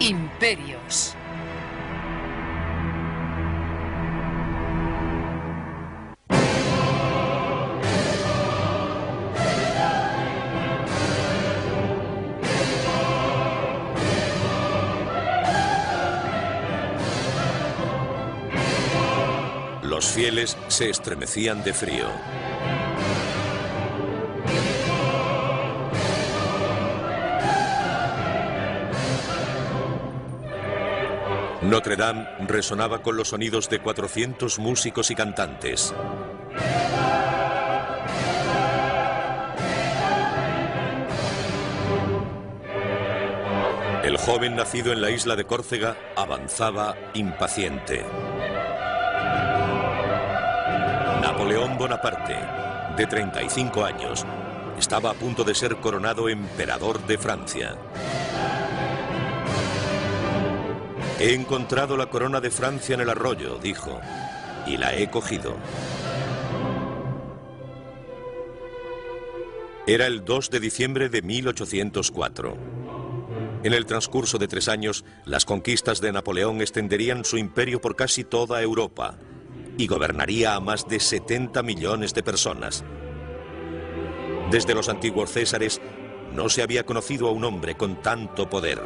Imperios. Los fieles se estremecían de frío. Notre Dame resonaba con los sonidos de 400 músicos y cantantes. El joven nacido en la isla de Córcega avanzaba impaciente. Napoleón Bonaparte, de 35 años, estaba a punto de ser coronado emperador de Francia. He encontrado la corona de Francia en el arroyo, dijo, y la he cogido. Era el 2 de diciembre de 1804. En el transcurso de 3 años, las conquistas de Napoleón extenderían su imperio por casi toda Europa y gobernaría a más de 70 millones de personas. Desde los antiguos césares, no se había conocido a un hombre con tanto poder.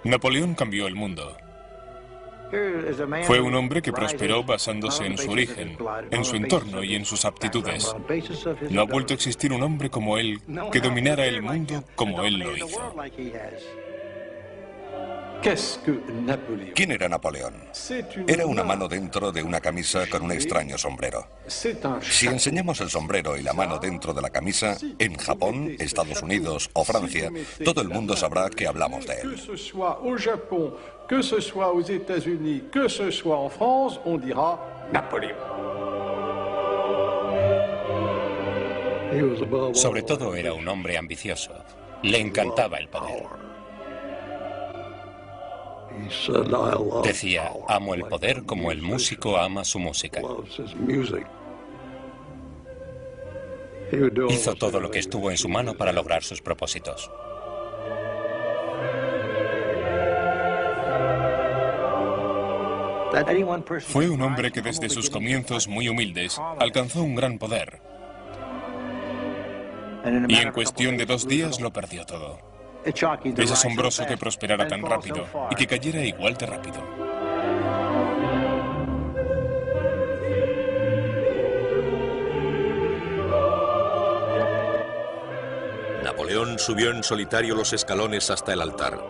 Napoleón cambió el mundo. Fue un hombre que prosperó basándose en su origen, en su entorno y en sus aptitudes. No ha vuelto a existir un hombre como él que dominara el mundo como él lo hizo. ¿Quién era Napoleón? Era una mano dentro de una camisa con un extraño sombrero. Si enseñamos el sombrero y la mano dentro de la camisa, en Japón, Estados Unidos o Francia, todo el mundo sabrá que hablamos de él. Que ce soit aux États-Unis, que ce soit en France, on dira Napoléon. Sobre todo era un hombre ambicioso. Le encantaba el poder. Decía, amo el poder como el músico ama su música. Hizo todo lo que estuvo en su mano para lograr sus propósitos. Fue un hombre que desde sus comienzos muy humildes alcanzó un gran poder. Y en cuestión de 2 días lo perdió todo. Es asombroso que prosperara tan rápido y que cayera igual de rápido. Napoleón subió en solitario los escalones hasta el altar.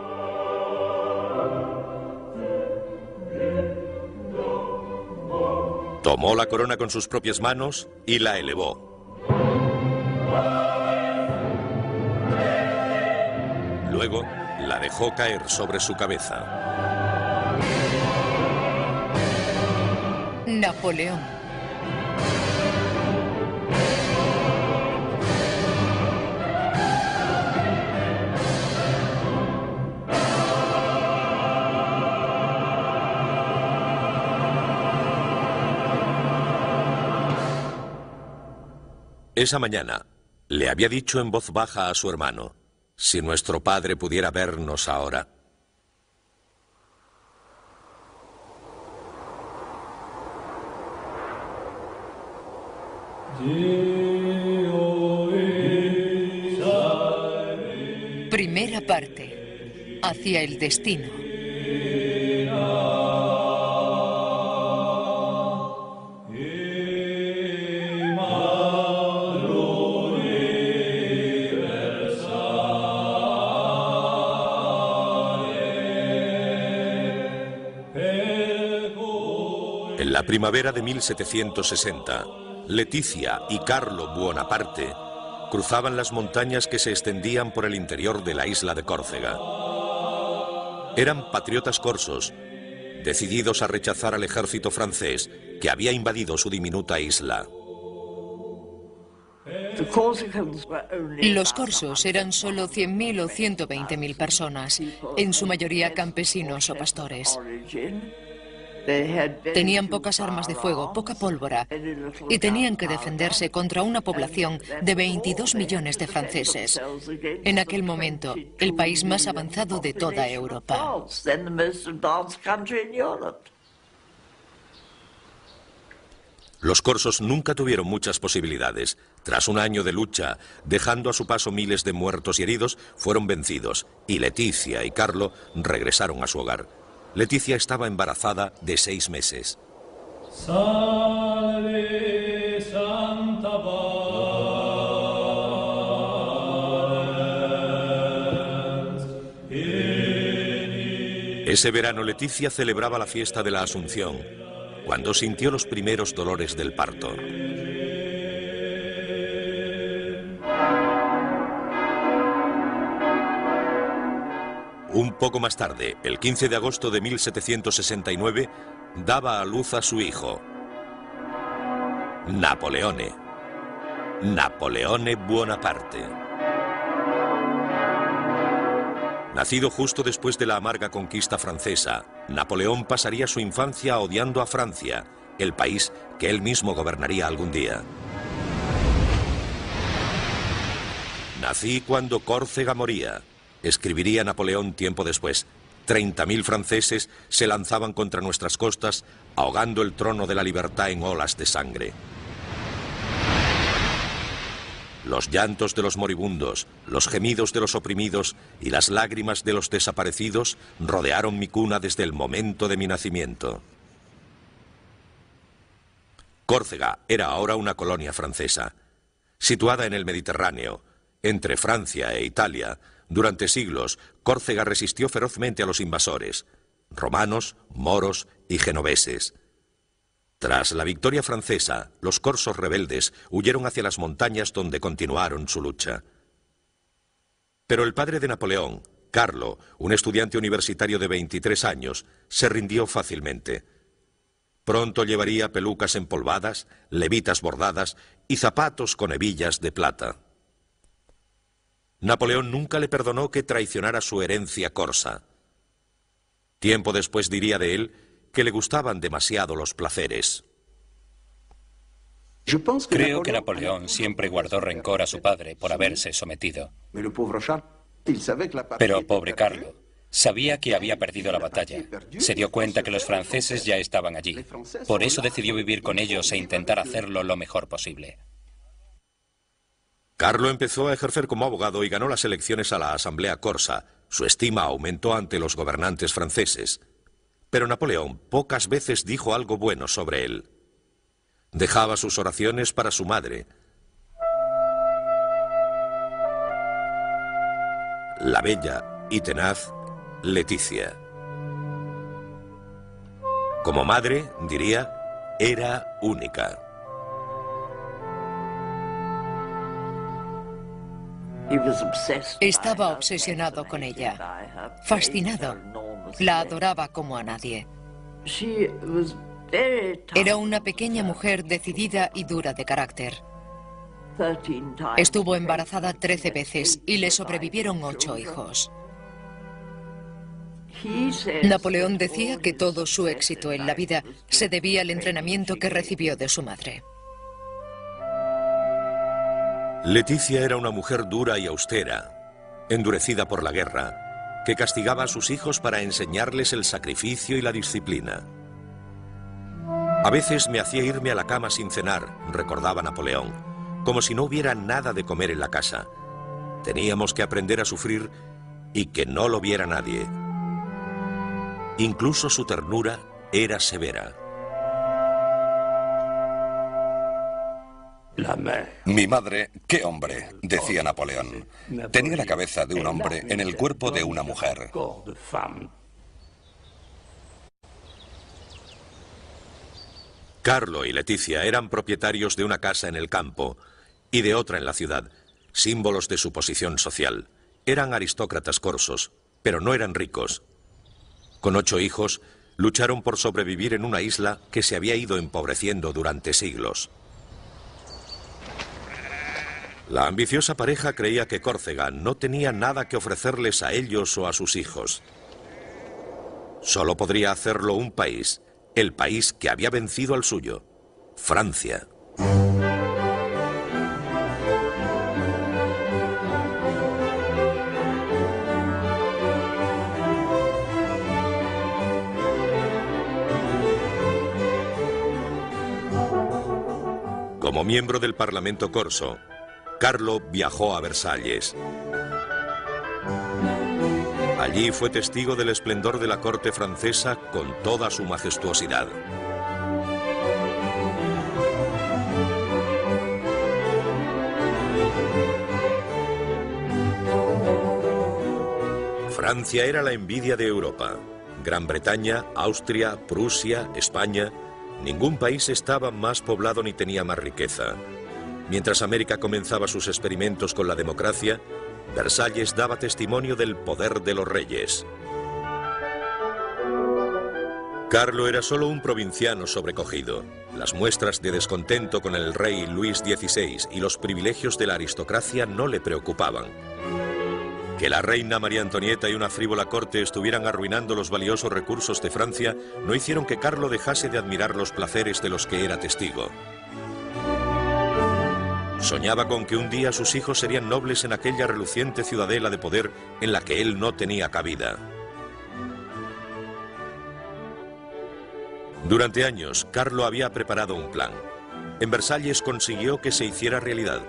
Tomó la corona con sus propias manos y la elevó. Luego la dejó caer sobre su cabeza. Napoleón. Esa mañana le había dicho en voz baja a su hermano: si nuestro padre pudiera vernos ahora. Primera parte. Hacia el destino. En la primavera de 1760, Leticia y Carlo Buonaparte cruzaban las montañas que se extendían por el interior de la isla de Córcega. Eran patriotas corsos, decididos a rechazar al ejército francés que había invadido su diminuta isla. Los corsos eran solo 100.000 o 120.000 personas, en su mayoría campesinos o pastores. Tenían pocas armas de fuego, poca pólvora, y tenían que defenderse contra una población de 22 millones de franceses. En aquel momento, el país más avanzado de toda Europa. Los corsos nunca tuvieron muchas posibilidades. Tras un año de lucha, dejando a su paso miles de muertos y heridos, fueron vencidos, y Leticia y Carlo regresaron a su hogar. Leticia estaba embarazada de 6 meses. Salve Santa Vars. Ese verano Leticia celebraba la fiesta de la Asunción, cuando sintió los primeros dolores del parto. Un poco más tarde, el 15 de agosto de 1769, daba a luz a su hijo, Napoleone Bonaparte. Nacido justo después de la amarga conquista francesa, Napoleón pasaría su infancia odiando a Francia, el país que él mismo gobernaría algún día. Nací cuando Córcega moría, escribiría Napoleón tiempo después. 30.000 franceses se lanzaban contra nuestras costas, ahogando el trono de la libertad en olas de sangre. Los llantos de los moribundos, los gemidos de los oprimidos y las lágrimas de los desaparecidos rodearon mi cuna desde el momento de mi nacimiento. Córcega era ahora una colonia francesa. Situada en el Mediterráneo, entre Francia e Italia, durante siglos, Córcega resistió ferozmente a los invasores, romanos, moros y genoveses. Tras la victoria francesa, los corsos rebeldes huyeron hacia las montañas donde continuaron su lucha. Pero el padre de Napoleón, Carlo, un estudiante universitario de 23 años, se rindió fácilmente. Pronto llevaría pelucas empolvadas, levitas bordadas y zapatos con hebillas de plata. Napoleón nunca le perdonó que traicionara su herencia corsa. Tiempo después diría de él que le gustaban demasiado los placeres. Creo que Napoleón siempre guardó rencor a su padre por haberse sometido. Pero pobre Carlo, sabía que había perdido la batalla. Se dio cuenta que los franceses ya estaban allí. Por eso decidió vivir con ellos e intentar hacerlo lo mejor posible. Carlo empezó a ejercer como abogado y ganó las elecciones a la Asamblea Corsa. Su estima aumentó ante los gobernantes franceses. Pero Napoleón pocas veces dijo algo bueno sobre él. Dejaba sus oraciones para su madre, la bella y tenaz Leticia. Como madre, diría, era única. Estaba obsesionado con ella, fascinado. La adoraba como a nadie. Era una pequeña mujer decidida y dura de carácter. Estuvo embarazada 13 veces y le sobrevivieron 8 hijos. Napoleón decía que todo su éxito en la vida se debía al entrenamiento que recibió de su madre. Leticia era una mujer dura y austera, endurecida por la guerra, que castigaba a sus hijos para enseñarles el sacrificio y la disciplina. A veces me hacía irme a la cama sin cenar, recordaba Napoleón, como si no hubiera nada de comer en la casa. Teníamos que aprender a sufrir y que no lo viera nadie. Incluso su ternura era severa. Mi madre, qué hombre, decía Napoleón. Tenía la cabeza de un hombre en el cuerpo de una mujer. Carlo y Leticia eran propietarios de una casa en el campo y de otra en la ciudad, símbolos de su posición social. Eran aristócratas corsos, pero no eran ricos. Con 8 hijos, lucharon por sobrevivir en una isla que se había ido empobreciendo durante siglos. La ambiciosa pareja creía que Córcega no tenía nada que ofrecerles a ellos o a sus hijos. Solo podría hacerlo un país, el país que había vencido al suyo, Francia. Como miembro del Parlamento corso, Carlo viajó a Versalles. Allí fue testigo del esplendor de la corte francesa con toda su majestuosidad. Francia era la envidia de Europa. Gran Bretaña, Austria, Prusia, España, ningún país estaba más poblado ni tenía más riqueza. Mientras América comenzaba sus experimentos con la democracia, Versalles daba testimonio del poder de los reyes. Carlo era solo un provinciano sobrecogido. Las muestras de descontento con el rey Luis XVI y los privilegios de la aristocracia no le preocupaban. Que la reina María Antonieta y una frívola corte estuvieran arruinando los valiosos recursos de Francia no hicieron que Carlo dejase de admirar los placeres de los que era testigo. Soñaba con que un día sus hijos serían nobles en aquella reluciente ciudadela de poder en la que él no tenía cabida. Durante años, Carlo había preparado un plan. En Versalles consiguió que se hiciera realidad.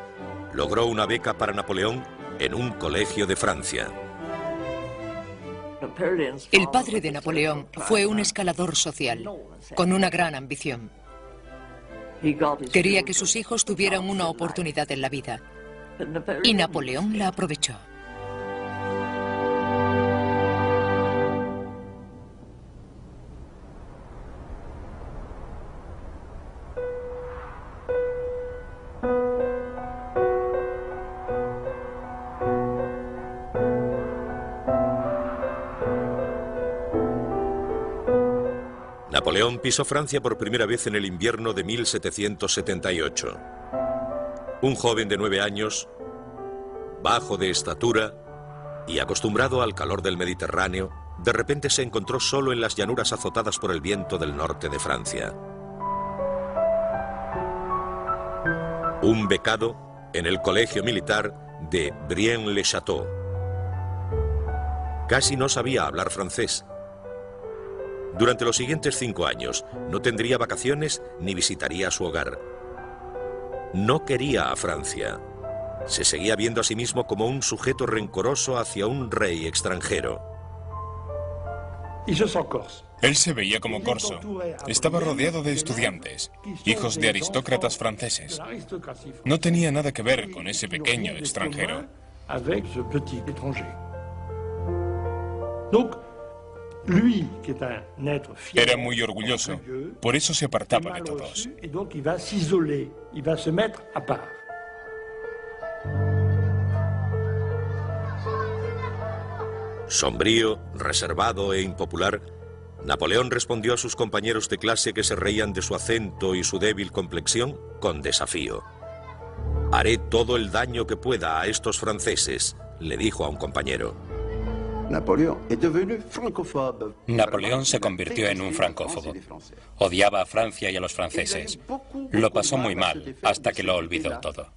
Logró una beca para Napoleón en un colegio de Francia. El padre de Napoleón fue un escalador social, con una gran ambición. Quería que sus hijos tuvieran una oportunidad en la vida, y Napoleón la aprovechó. Napoleón pisó Francia por primera vez en el invierno de 1778. Un joven de 9 años, bajo de estatura y acostumbrado al calor del Mediterráneo, de repente se encontró solo en las llanuras azotadas por el viento del norte de Francia. Un becado en el colegio militar de Brienne-le-Château. Casi no sabía hablar francés. Durante los siguientes 5 años no tendría vacaciones ni visitaría su hogar. No quería a Francia. Se seguía viendo a sí mismo como un sujeto rencoroso hacia un rey extranjero. Él se veía como corso. Estaba rodeado de estudiantes, hijos de aristócratas franceses. No tenía nada que ver con ese pequeño extranjero. Era muy orgulloso, por eso se apartaba de todos. Sombrío, reservado e impopular, Napoleón respondió a sus compañeros de clase que se reían de su acento y su débil complexión con desafío. «Haré todo el daño que pueda a estos franceses», le dijo a un compañero. Napoleón se convirtió en un francófobo. Odiaba a Francia y a los franceses. Lo pasó muy mal hasta que lo olvidó todo.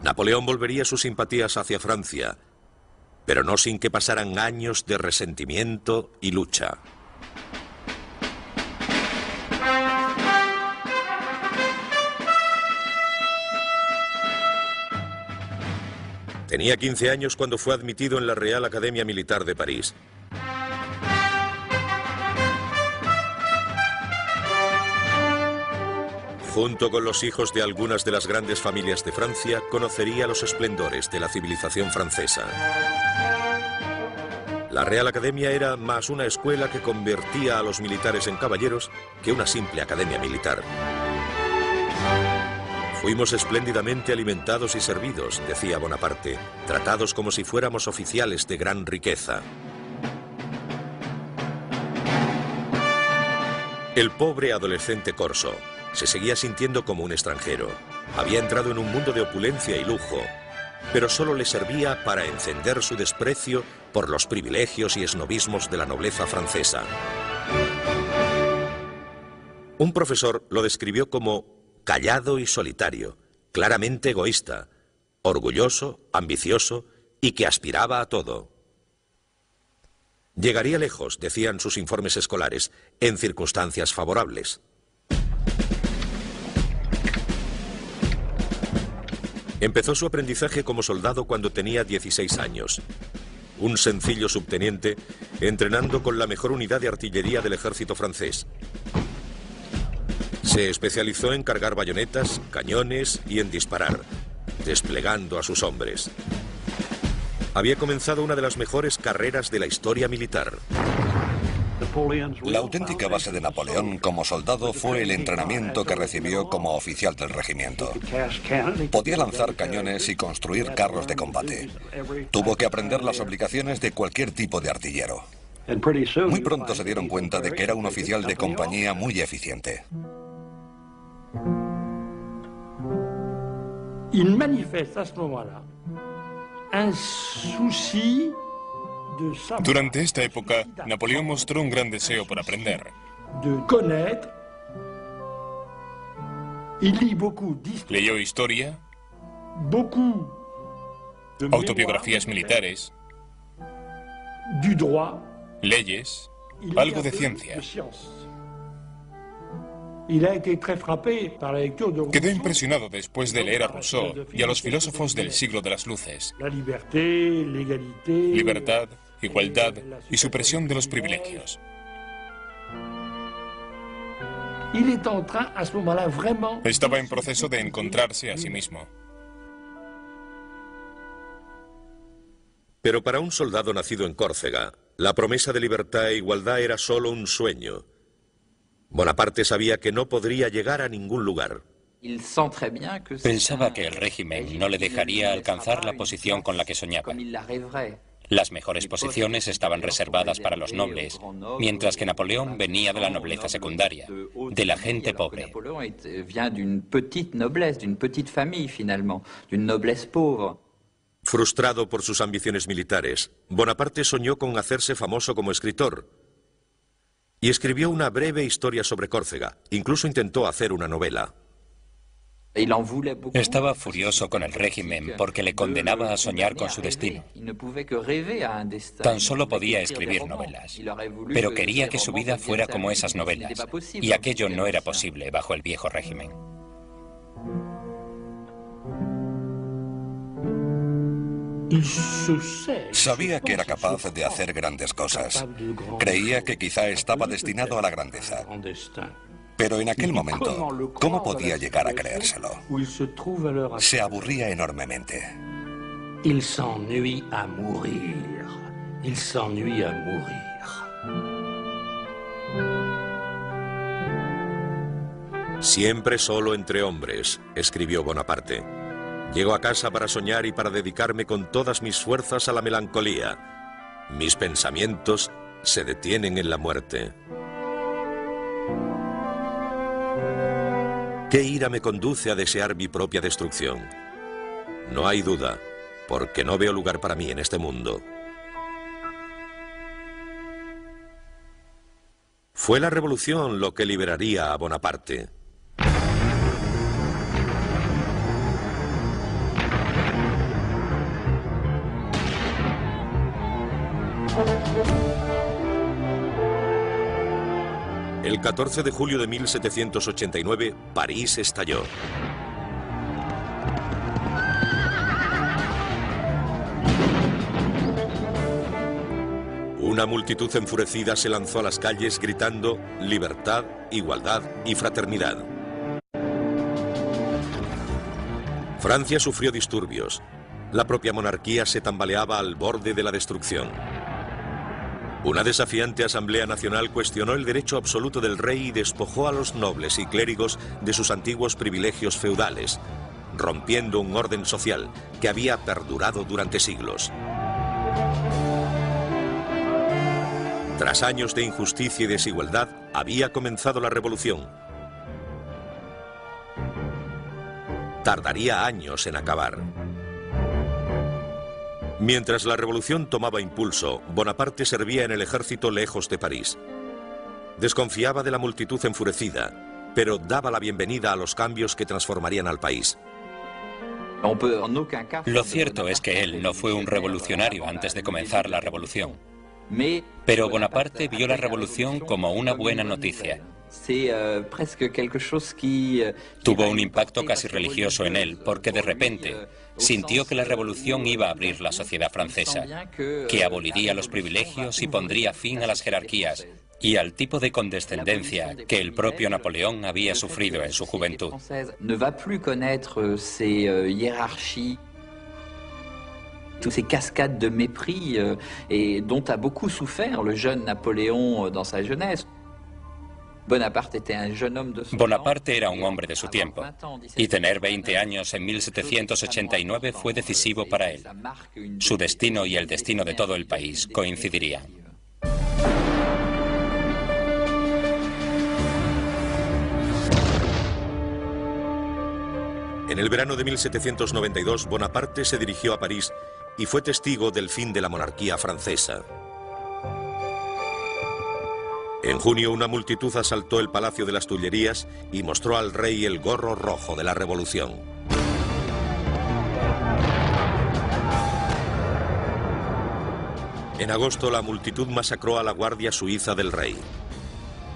Napoleón volvería sus simpatías hacia Francia, pero no sin que pasaran años de resentimiento y lucha. Tenía 15 años cuando fue admitido en la Real Academia Militar de París. Junto con los hijos de algunas de las grandes familias de Francia, conocería los esplendores de la civilización francesa. La Real Academia era más una escuela que convertía a los militares en caballeros que una simple academia militar. Fuimos espléndidamente alimentados y servidos, decía Bonaparte, tratados como si fuéramos oficiales de gran riqueza. El pobre adolescente corso se seguía sintiendo como un extranjero. Había entrado en un mundo de opulencia y lujo, pero solo le servía para encender su desprecio por los privilegios y esnovismos de la nobleza francesa. Un profesor lo describió como callado y solitario, claramente egoísta, orgulloso, ambicioso y que aspiraba a todo. Llegaría lejos, decían sus informes escolares, en circunstancias favorables. Empezó su aprendizaje como soldado cuando tenía 16 años. Un sencillo subteniente entrenando con la mejor unidad de artillería del ejército francés. Se especializó en cargar bayonetas, cañones y en disparar, desplegando a sus hombres. Había comenzado una de las mejores carreras de la historia militar. La auténtica base de Napoleón como soldado fue el entrenamiento que recibió como oficial del regimiento. Podía lanzar cañones y construir carros de combate. Tuvo que aprender las obligaciones de cualquier tipo de artillero. Muy pronto se dieron cuenta de que era un oficial de compañía muy eficiente. Il manifeste à ce moment-là un souci. Durante esta época, Napoleón mostró un gran deseo por aprender. Leyó historia, autobiografías militares, leyes, algo de ciencia. Quedó impresionado después de leer a Rousseau y a los filósofos del siglo de las luces. Libertad, igualdad y supresión de los privilegios. Estaba en proceso de encontrarse a sí mismo. Pero para un soldado nacido en Córcega, la promesa de libertad e igualdad era solo un sueño. Bonaparte sabía que no podría llegar a ningún lugar. Pensaba que el régimen no le dejaría alcanzar la posición con la que soñaba. Las mejores posiciones estaban reservadas para los nobles, mientras que Napoleón venía de la nobleza secundaria, de la gente pobre. Frustrado por sus ambiciones militares, Bonaparte soñó con hacerse famoso como escritor. Y escribió una breve historia sobre Córcega. Incluso intentó hacer una novela. Estaba furioso con el régimen porque le condenaba a soñar con su destino. Tan solo podía escribir novelas, pero quería que su vida fuera como esas novelas, y aquello no era posible bajo el viejo régimen. Sabía que era capaz de hacer grandes cosas. Creía que quizá estaba destinado a la grandeza. Pero en aquel momento, ¿cómo podía llegar a creérselo? Se aburría enormemente. Il s'ennuie à mourir. Il s'ennuie à mourir. Siempre solo entre hombres, escribió Bonaparte. Llego a casa para soñar y para dedicarme con todas mis fuerzas a la melancolía. Mis pensamientos se detienen en la muerte. ¿Qué ira me conduce a desear mi propia destrucción? No hay duda, porque no veo lugar para mí en este mundo. Fue la revolución lo que liberaría a Bonaparte. El 14 de julio de 1789, París estalló. Una multitud enfurecida se lanzó a las calles gritando libertad, igualdad y fraternidad. Francia sufrió disturbios. La propia monarquía se tambaleaba al borde de la destrucción. Una desafiante Asamblea Nacional cuestionó el derecho absoluto del rey y despojó a los nobles y clérigos de sus antiguos privilegios feudales, rompiendo un orden social que había perdurado durante siglos. Tras años de injusticia y desigualdad, había comenzado la revolución. Tardaría años en acabar. Mientras la revolución tomaba impulso, Bonaparte servía en el ejército lejos de París. Desconfiaba de la multitud enfurecida, pero daba la bienvenida a los cambios que transformarían al país. Lo cierto es que él no fue un revolucionario antes de comenzar la revolución. Pero Bonaparte vio la revolución como una buena noticia. Tuvo un impacto casi religioso en él, porque de repente sintió que la revolución iba a abrir la sociedad francesa, que aboliría los privilegios y pondría fin a las jerarquías y al tipo de condescendencia que el propio Napoleón había sufrido en su juventud. Toutes ces cascades de mépris dont a beaucoup souffert le jeune Napoléon dans sa jeunesse. Bonaparte era un hombre de su tiempo, y tener 20 años en 1789 fue decisivo para él. Su destino y el destino de todo el país coincidirían. En el verano de 1792, Bonaparte se dirigió a París y fue testigo del fin de la monarquía francesa. En junio, una multitud asaltó el Palacio de las Tullerías y mostró al rey el gorro rojo de la revolución. En agosto, la multitud masacró a la guardia suiza del rey.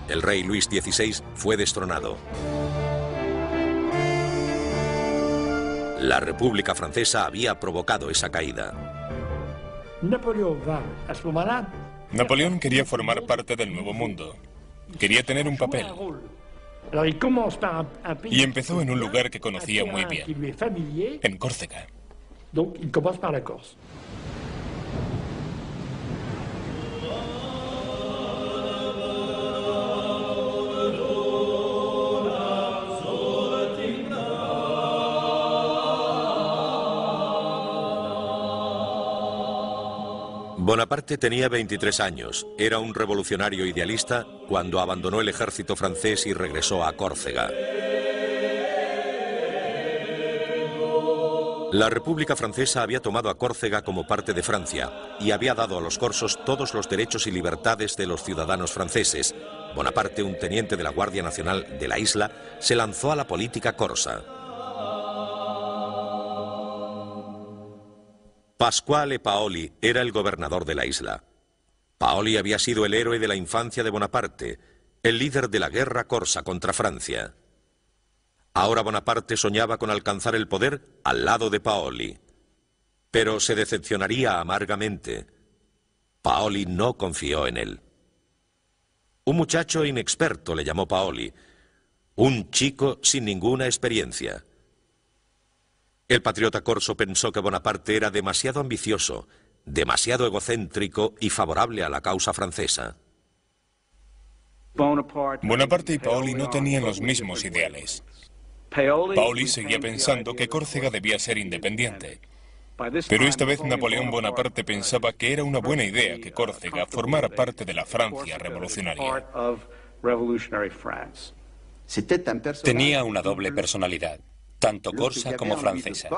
El rey Luis XVI fue destronado. La República Francesa había provocado esa caída. Napoleón quería formar parte del nuevo mundo. Quería tener un papel. Y empezó en un lugar que conocía muy bien, en Córcega. Bonaparte tenía 23 años, era un revolucionario idealista cuando abandonó el ejército francés y regresó a Córcega. La República Francesa había tomado a Córcega como parte de Francia y había dado a los corsos todos los derechos y libertades de los ciudadanos franceses. Bonaparte, un teniente de la Guardia Nacional de la isla, se lanzó a la política corsa. Pasquale Paoli era el gobernador de la isla. Paoli había sido el héroe de la infancia de Bonaparte, el líder de la guerra corsa contra Francia. Ahora Bonaparte soñaba con alcanzar el poder al lado de Paoli. Pero se decepcionaría amargamente. Paoli no confió en él. Un muchacho inexperto le llamó Paoli, un chico sin ninguna experiencia. El patriota corso pensó que Bonaparte era demasiado ambicioso, demasiado egocéntrico y favorable a la causa francesa. Bonaparte y Paoli no tenían los mismos ideales. Paoli seguía pensando que Córcega debía ser independiente. Pero esta vez Napoleón Bonaparte pensaba que era una buena idea que Córcega formara parte de la Francia revolucionaria. Tenía una doble personalidad, tanto corsa como francesa.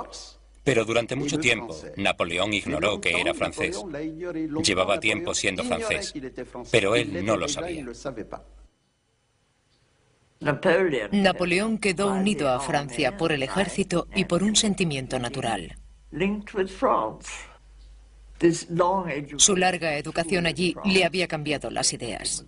Pero durante mucho tiempo, Napoleón ignoró que era francés. Llevaba tiempo siendo francés, pero él no lo sabía. Napoleón quedó unido a Francia por el ejército y por un sentimiento natural. Su larga educación allí le había cambiado las ideas.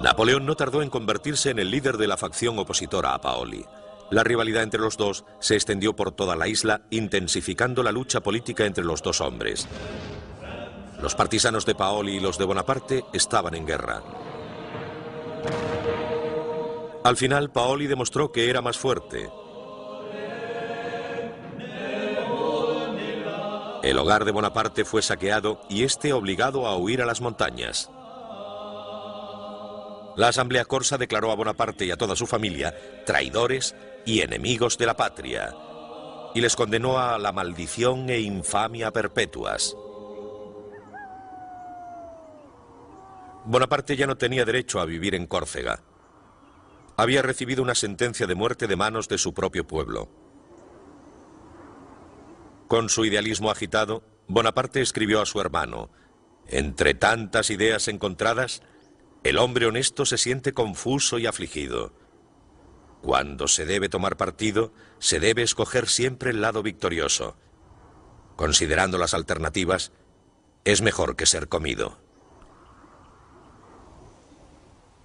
Napoleón no tardó en convertirse en el líder de la facción opositora a Paoli. La rivalidad entre los dos se extendió por toda la isla, intensificando la lucha política entre los dos hombres. Los partisanos de Paoli y los de Bonaparte estaban en guerra. Al final, Paoli demostró que era más fuerte. El hogar de Bonaparte fue saqueado y este obligado a huir a las montañas. La Asamblea Corsa declaró a Bonaparte y a toda su familia traidores y enemigos de la patria y les condenó a la maldición e infamia perpetuas. Bonaparte ya no tenía derecho a vivir en Córcega. había recibido una sentencia de muerte de manos de su propio pueblo. Con su idealismo agitado, Bonaparte escribió a su hermano: entre tantas ideas encontradas, el hombre honesto se siente confuso y afligido. Cuando se debe tomar partido, se debe escoger siempre el lado victorioso. Considerando las alternativas, es mejor que ser comido.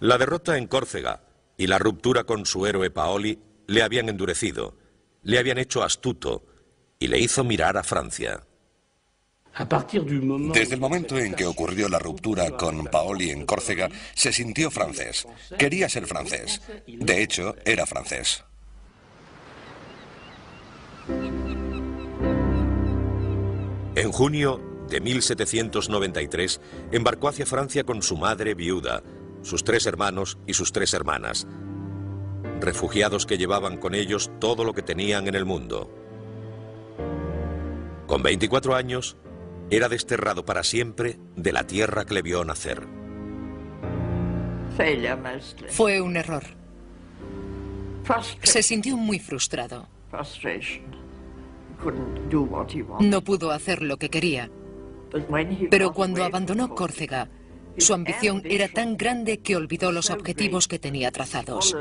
La derrota en Córcega y la ruptura con su héroe Paoli le habían endurecido, le habían hecho astuto y le hizo mirar a Francia. Desde el momento en que ocurrió la ruptura con Paoli en Córcega, se sintió francés. Quería ser francés. De hecho, era francés. En junio de 1793, embarcó hacia Francia con su madre viuda, sus 3 hermanos y sus 3 hermanas, refugiados que llevaban con ellos todo lo que tenían en el mundo. Con 24 años, era desterrado para siempre de la tierra que le vio nacer. Fue un error. Se sintió muy frustrado. No pudo hacer lo que quería. Pero cuando abandonó Córcega, su ambición era tan grande que olvidó los objetivos que tenía trazados.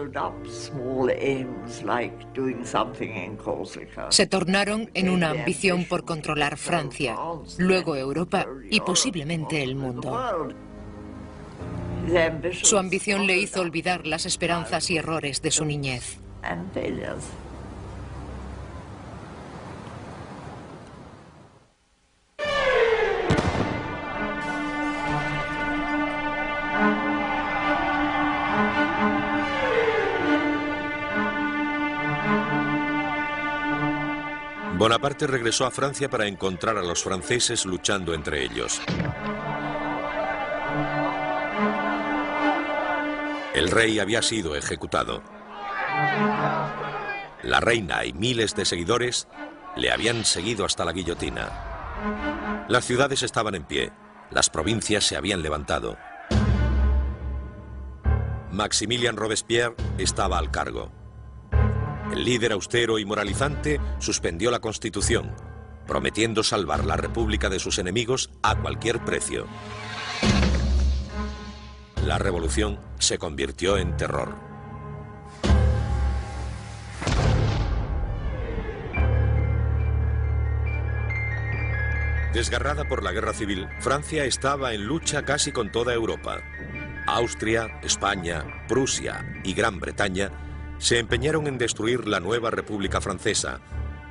Se tornaron en una ambición por controlar Francia, luego Europa y posiblemente el mundo. Su ambición le hizo olvidar las esperanzas y errores de su niñez. Bonaparte regresó a Francia para encontrar a los franceses luchando entre ellos. El rey había sido ejecutado. La reina y miles de seguidores le habían seguido hasta la guillotina. Las ciudades estaban en pie, las provincias se habían levantado. Maximilien Robespierre estaba al cargo. El líder austero y moralizante suspendió la Constitución, prometiendo salvar la República de sus enemigos a cualquier precio. La revolución se convirtió en terror. Desgarrada por la guerra civil, Francia estaba en lucha casi con toda Europa. Austria, España, Prusia y Gran Bretaña se empeñaron en destruir la nueva República Francesa,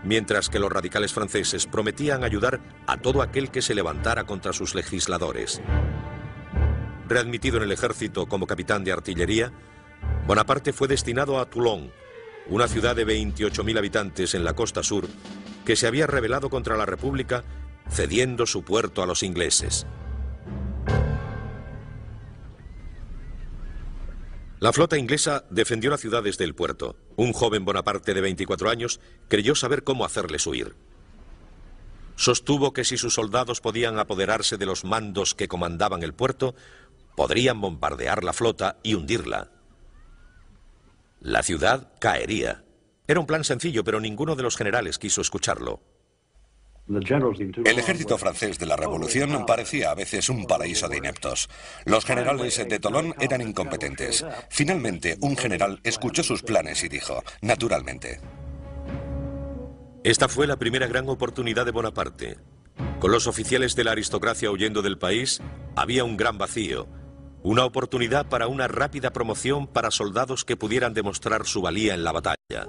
mientras que los radicales franceses prometían ayudar a todo aquel que se levantara contra sus legisladores. Readmitido en el ejército como capitán de artillería, Bonaparte fue destinado a Toulon, una ciudad de 28.000 habitantes en la costa sur, que se había rebelado contra la República, cediendo su puerto a los ingleses. La flota inglesa defendió la ciudad desde el puerto. Un joven Bonaparte de 24 años creyó saber cómo hacerles huir. Sostuvo que si sus soldados podían apoderarse de los mandos que comandaban el puerto, podrían bombardear la flota y hundirla. La ciudad caería. Era un plan sencillo, pero ninguno de los generales quiso escucharlo. El ejército francés de la Revolución parecía a veces un paraíso de ineptos. Los generales de Toulon eran incompetentes. Finalmente, un general escuchó sus planes y dijo: naturalmente. Esta fue la primera gran oportunidad de Bonaparte. Con los oficiales de la aristocracia huyendo del país, había un gran vacío. Una oportunidad para una rápida promoción para soldados que pudieran demostrar su valía en la batalla.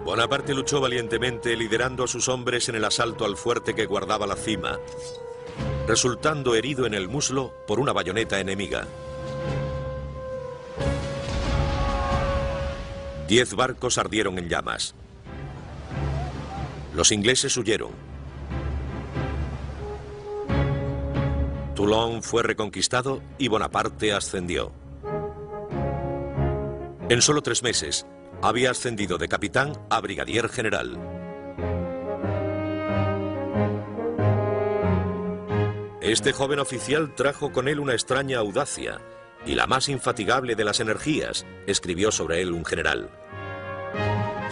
Bonaparte luchó valientemente, liderando a sus hombres en el asalto al fuerte que guardaba la cima, resultando herido en el muslo por una bayoneta enemiga. 10 barcos ardieron en llamas. Los ingleses huyeron. Toulon fue reconquistado y Bonaparte ascendió. En solo 3 meses, había ascendido de capitán a brigadier general. Este joven oficial trajo con él una extraña audacia y la más infatigable de las energías, escribió sobre él un general.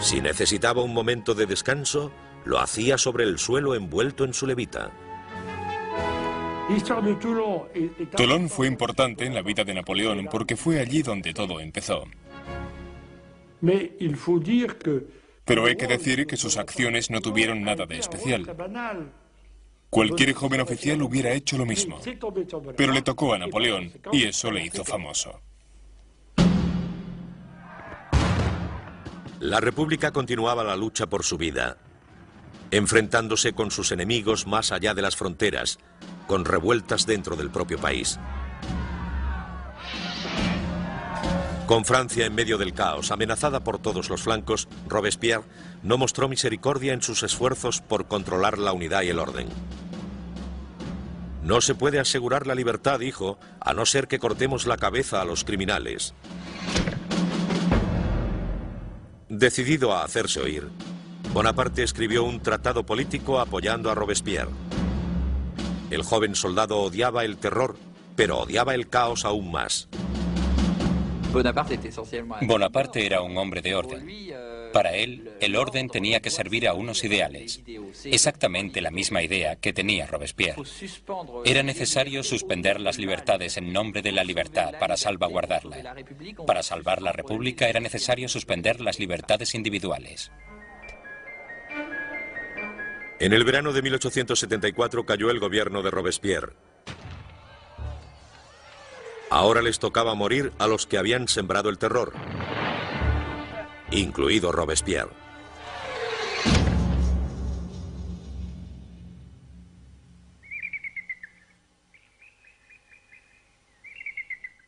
Si necesitaba un momento de descanso, lo hacía sobre el suelo envuelto en su levita. Toulon fue importante en la vida de Napoleón porque fue allí donde todo empezó. Pero hay que decir que sus acciones no tuvieron nada de especial. Cualquier joven oficial hubiera hecho lo mismo, pero le tocó a Napoleón y eso le hizo famoso. La República continuaba la lucha por su vida, enfrentándose con sus enemigos más allá de las fronteras, con revueltas dentro del propio país. Con Francia en medio del caos, amenazada por todos los flancos, Robespierre no mostró misericordia en sus esfuerzos por controlar la unidad y el orden. No se puede asegurar la libertad, dijo, a no ser que cortemos la cabeza a los criminales. Decidido a hacerse oír, Bonaparte escribió un tratado político apoyando a Robespierre. El joven soldado odiaba el terror, pero odiaba el caos aún más. Bonaparte era un hombre de orden. Para él, el orden tenía que servir a unos ideales. Exactamente la misma idea que tenía Robespierre. Era necesario suspender las libertades en nombre de la libertad para salvaguardarla. Para salvar la República era necesario suspender las libertades individuales. En el verano de 1874 cayó el gobierno de Robespierre. Ahora les tocaba morir a los que habían sembrado el terror, incluido Robespierre.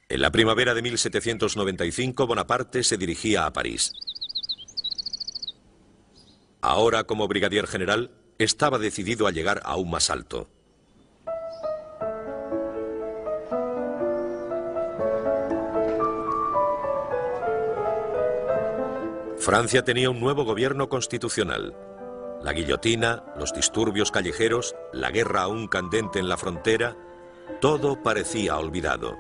En la primavera de 1795, Bonaparte se dirigía a París. Ahora, como brigadier general, estaba decidido a llegar aún más alto. Francia tenía un nuevo gobierno constitucional. La guillotina, los disturbios callejeros, la guerra aún candente en la frontera, todo parecía olvidado.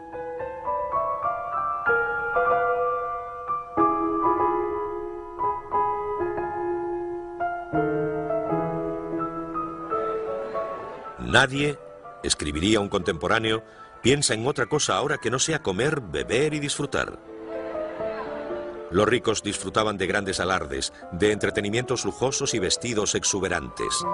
Nadie, escribiría un contemporáneo, piensa en otra cosa ahora que no sea comer, beber y disfrutar. Los ricos disfrutaban de grandes alardes, de entretenimientos lujosos y vestidos exuberantes.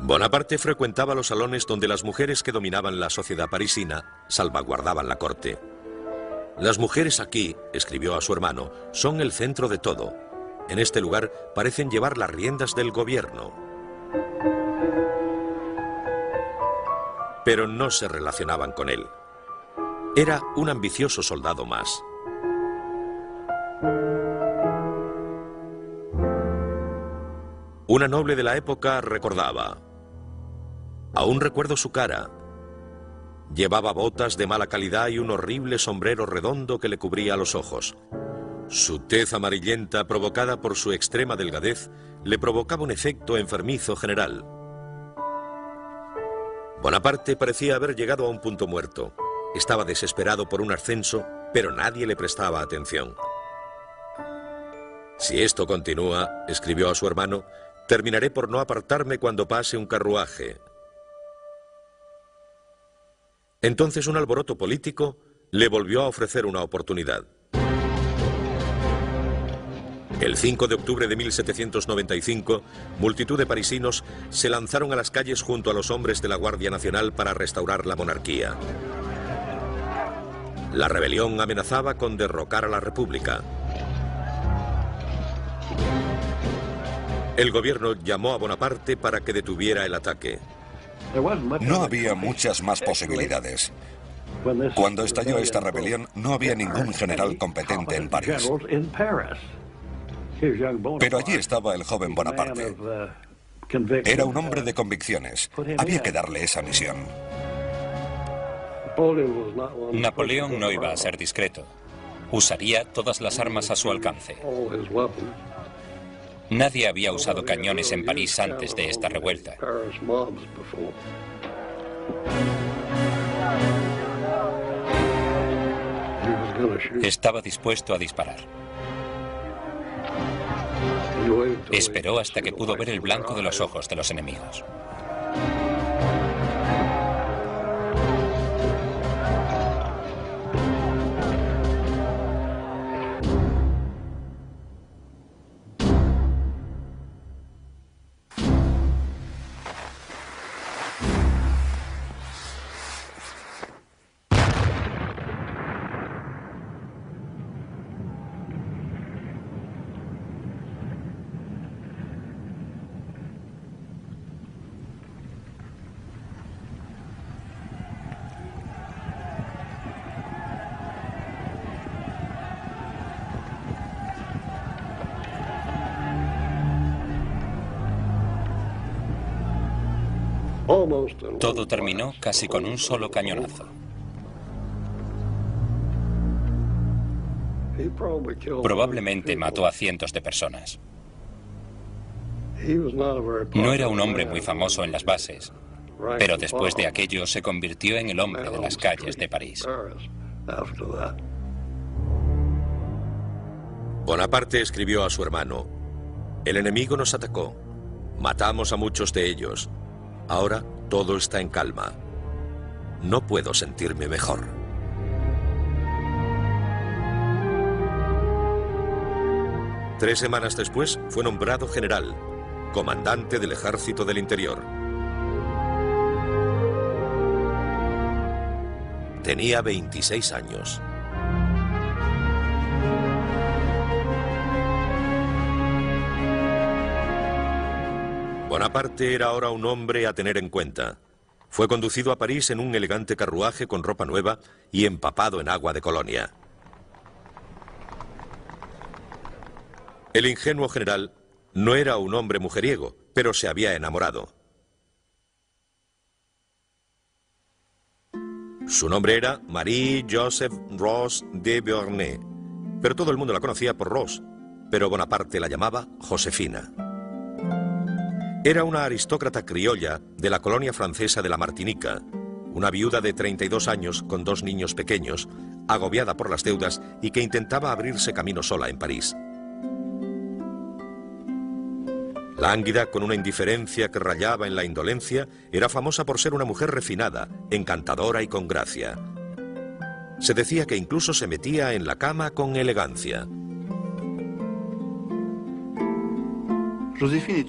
Bonaparte frecuentaba los salones donde las mujeres que dominaban la sociedad parisina salvaguardaban la corte. Las mujeres aquí, escribió a su hermano, son el centro de todo. En este lugar parecen llevar las riendas del gobierno. Pero no se relacionaban con él. Era un ambicioso soldado más. Una noble de la época recordaba: aún recuerdo su cara. Llevaba botas de mala calidad y un horrible sombrero redondo que le cubría los ojos. Su tez amarillenta, provocada por su extrema delgadez, le provocaba un efecto enfermizo general. Bonaparte parecía haber llegado a un punto muerto. Estaba desesperado por un ascenso, pero nadie le prestaba atención. Si esto continúa, escribió a su hermano, terminaré por no apartarme cuando pase un carruaje. Entonces un alboroto político le volvió a ofrecer una oportunidad. El 5 de octubre de 1795, multitud de parisinos se lanzaron a las calles junto a los hombres de la Guardia Nacional para restaurar la monarquía. La rebelión amenazaba con derrocar a la República. El gobierno llamó a Bonaparte para que detuviera el ataque. No había muchas más posibilidades. Cuando estalló esta rebelión, no había ningún general competente en París. Pero allí estaba el joven Bonaparte. Era un hombre de convicciones. Había que darle esa misión. Napoleón no iba a ser discreto. Usaría todas las armas a su alcance. Nadie había usado cañones en París antes de esta revuelta. Estaba dispuesto a disparar. Esperó hasta que pudo ver el blanco de los ojos de los enemigos. Todo terminó casi con un solo cañonazo. Probablemente mató a cientos de personas. No era un hombre muy famoso en las bases, pero después de aquello se convirtió en el hombre de las calles de París. Bonaparte escribió a su hermano: "El enemigo nos atacó. Matamos a muchos de ellos. Ahora todo está en calma. No puedo sentirme mejor". Tres semanas después fue nombrado general, comandante del Ejército del Interior. Tenía 26 años. Bonaparte era ahora un hombre a tener en cuenta. Fue conducido a París en un elegante carruaje con ropa nueva y empapado en agua de Colonia. El ingenuo general no era un hombre mujeriego, pero se había enamorado. Su nombre era Marie-Joseph Rose de Beauharnais, pero todo el mundo la conocía por Rose, pero Bonaparte la llamaba Josefina. Era una aristócrata criolla de la colonia francesa de la Martinica, una viuda de 32 años con 2 niños pequeños, agobiada por las deudas y que intentaba abrirse camino sola en París. Lánguida, con una indiferencia que rayaba en la indolencia, era famosa por ser una mujer refinada, encantadora y con gracia. Se decía que incluso se metía en la cama con elegancia.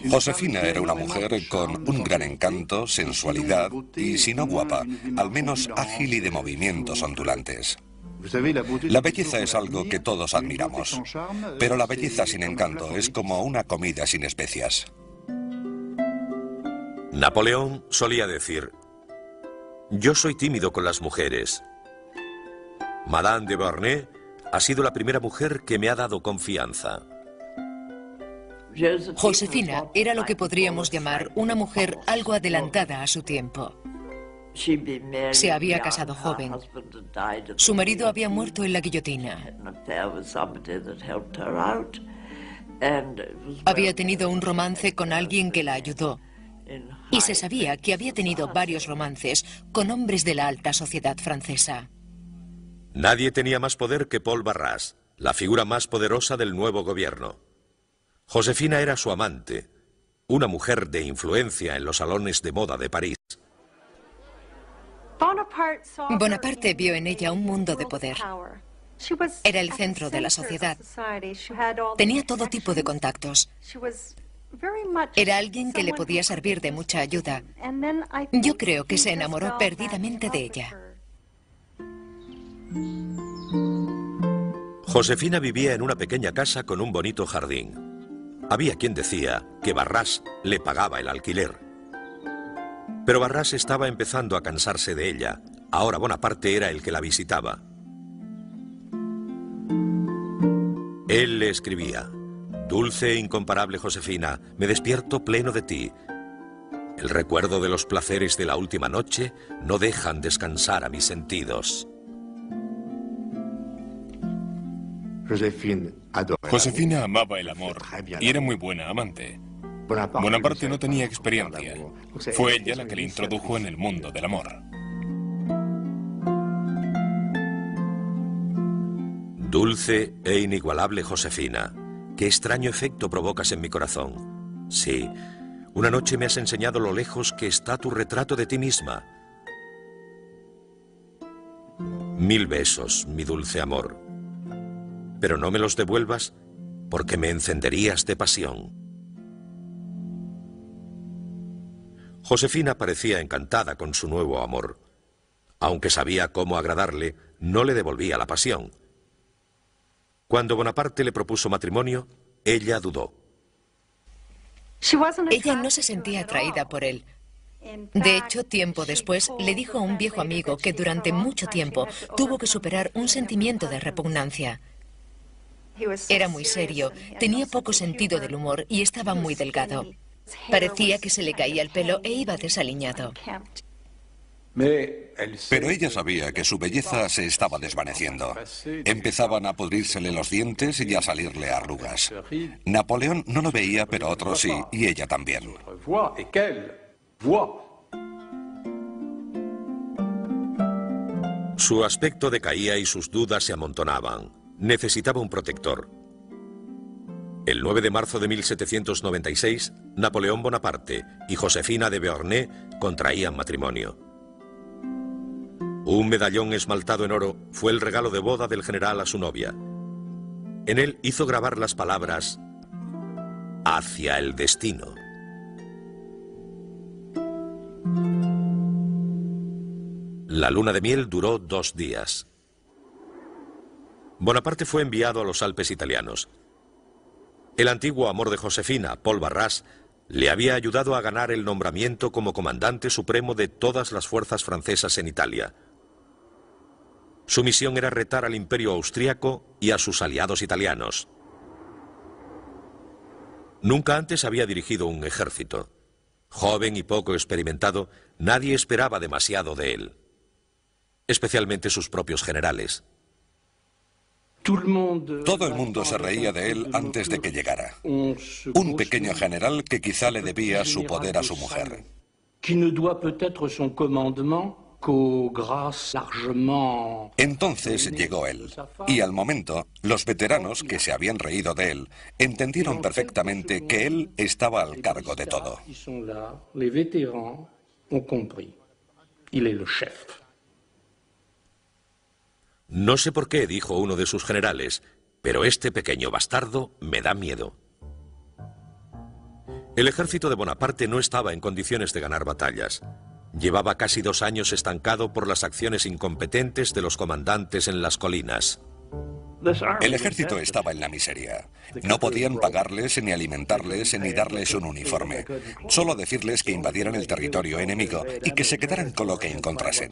Josefina era una mujer con un gran encanto, sensualidad y, si no guapa, al menos ágil y de movimientos ondulantes. La belleza es algo que todos admiramos, pero la belleza sin encanto es como una comida sin especias. Napoleón solía decir: "Yo soy tímido con las mujeres. Madame de Beauharnais ha sido la primera mujer que me ha dado confianza". Josefina era lo que podríamos llamar una mujer algo adelantada a su tiempo. Se había casado joven. Su marido había muerto en la guillotina. Había tenido un romance con alguien que la ayudó. Y se sabía que había tenido varios romances con hombres de la alta sociedad francesa. Nadie tenía más poder que Paul Barras, la figura más poderosa del nuevo gobierno. Josefina era su amante, una mujer de influencia en los salones de moda de París. Bonaparte vio en ella un mundo de poder. Era el centro de la sociedad. Tenía todo tipo de contactos. Era alguien que le podía servir de mucha ayuda. Yo creo que se enamoró perdidamente de ella. Josefina vivía en una pequeña casa con un bonito jardín. Había quien decía que Barras le pagaba el alquiler. Pero Barras estaba empezando a cansarse de ella. Ahora Bonaparte era el que la visitaba. Él le escribía: Dulce e incomparable Josefina, me despierto pleno de ti. El recuerdo de los placeres de la última noche no dejan descansar a mis sentidos. Josefina amaba el amor y era muy buena amante. Bonaparte no tenía experiencia. Fue ella la que le introdujo en el mundo del amor. Dulce e inigualable Josefina, qué extraño efecto provocas en mi corazón. Sí, una noche me has enseñado lo lejos que está tu retrato de ti misma. 1000 besos, mi dulce amor. Pero no me los devuelvas porque me encenderías de pasión. Josefina parecía encantada con su nuevo amor. Aunque sabía cómo agradarle, no le devolvía la pasión. Cuando Bonaparte le propuso matrimonio, ella dudó. Ella no se sentía atraída por él. De hecho, tiempo después, le dijo a un viejo amigo que durante mucho tiempo tuvo que superar un sentimiento de repugnancia. Era muy serio, tenía poco sentido del humor y estaba muy delgado. Parecía que se le caía el pelo e iba desaliñado. Pero ella sabía que su belleza se estaba desvaneciendo. Empezaban a pudrírsele los dientes y a salirle arrugas. Napoleón no lo veía, pero otros sí, y ella también. Su aspecto decaía y sus dudas se amontonaban. Necesitaba un protector. El 9 de marzo de 1796, Napoleón Bonaparte y Josefina de Beauharnais contraían matrimonio. Un medallón esmaltado en oro fue el regalo de boda del general a su novia. En él hizo grabar las palabras «Hacia el destino». La luna de miel duró 2 días. Bonaparte fue enviado a los Alpes italianos. El antiguo amor de Josefina, Paul Barras, le había ayudado a ganar el nombramiento como comandante supremo de todas las fuerzas francesas en Italia. Su misión era retar al imperio austríaco y a sus aliados italianos. Nunca antes había dirigido un ejército. Joven y poco experimentado, nadie esperaba demasiado de él. Especialmente sus propios generales. Todo el mundo se reía de él antes de que llegara. Un pequeño general que quizá le debía su poder a su mujer. Entonces llegó él, y al momento, los veteranos que se habían reído de él entendieron perfectamente que él estaba al cargo de todo. No sé por qué, dijo uno de sus generales, pero este pequeño bastardo me da miedo. El ejército de Bonaparte no estaba en condiciones de ganar batallas. Llevaba casi 2 años estancado por las acciones incompetentes de los comandantes en las colinas. El ejército estaba en la miseria. No podían pagarles, ni alimentarles, ni darles un uniforme. Solo decirles que invadieran el territorio enemigo y que se quedaran con lo que encontrasen.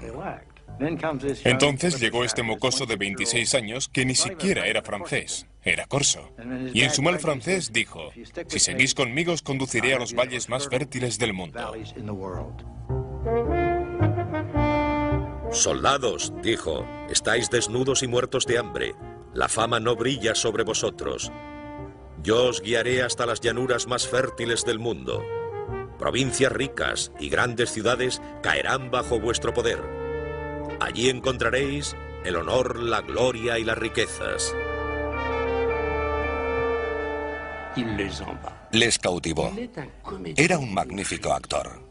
Entonces llegó este mocoso de 26 años que ni siquiera era francés, era corso. Y en su mal francés dijo: si seguís conmigo os conduciré a los valles más fértiles del mundo. Soldados, dijo, estáis desnudos y muertos de hambre. La fama no brilla sobre vosotros. Yo os guiaré hasta las llanuras más fértiles del mundo. Provincias ricas y grandes ciudades caerán bajo vuestro poder. Allí encontraréis el honor, la gloria y las riquezas. Les cautivó. Era un magnífico actor.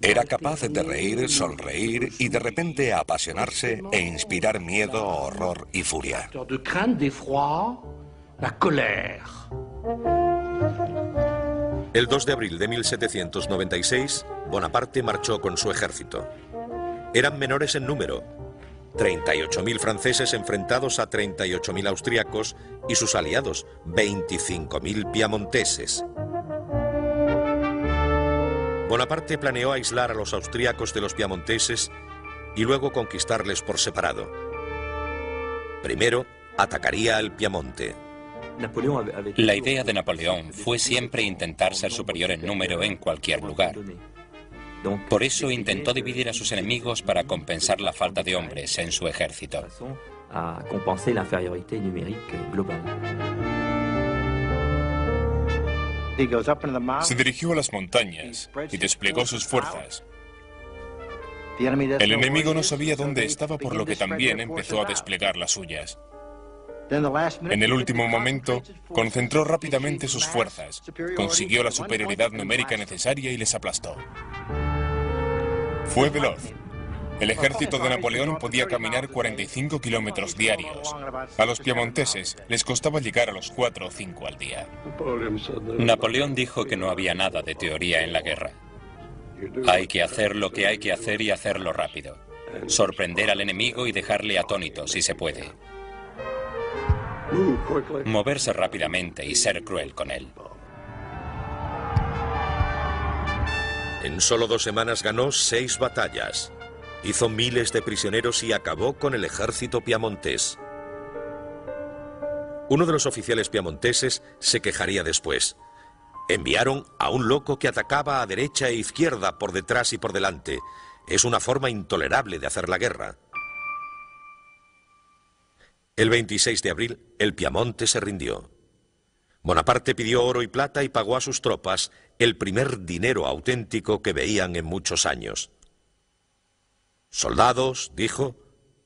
Era capaz de reír, sonreír y de repente apasionarse e inspirar miedo, horror y furia. El 2 de abril de 1796, Bonaparte marchó con su ejército. Eran menores en número, 38.000 franceses enfrentados a 38.000 austriacos y sus aliados, 25.000 piamonteses. Bonaparte planeó aislar a los austriacos de los piamonteses y luego conquistarles por separado. Primero, atacaría al Piamonte. La idea de Napoleón fue siempre intentar ser superior en número en cualquier lugar. Por eso intentó dividir a sus enemigos para compensar la falta de hombres en su ejército. Se dirigió a las montañas y desplegó sus fuerzas. El enemigo no sabía dónde estaba, por lo que también empezó a desplegar las suyas. En el último momento, concentró rápidamente sus fuerzas, consiguió la superioridad numérica necesaria y les aplastó. Fue veloz. El ejército de Napoleón podía caminar 45 kilómetros diarios. A los piamonteses les costaba llegar a los 4 o 5 al día. Napoleón dijo que no había nada de teoría en la guerra. Hay que hacer lo que hay que hacer y hacerlo rápido. Sorprender al enemigo y dejarle atónito si se puede. Moverse rápidamente y ser cruel con él. En solo 2 semanas ganó 6 batallas. Hizo miles de prisioneros y acabó con el ejército piamontés. Uno de los oficiales piamonteses se quejaría después. Enviaron a un loco que atacaba a derecha e izquierda, por detrás y por delante. Es una forma intolerable de hacer la guerra. El 26 de abril, el Piamonte se rindió. Bonaparte pidió oro y plata y pagó a sus tropas el primer dinero auténtico que veían en muchos años. «Soldados», dijo,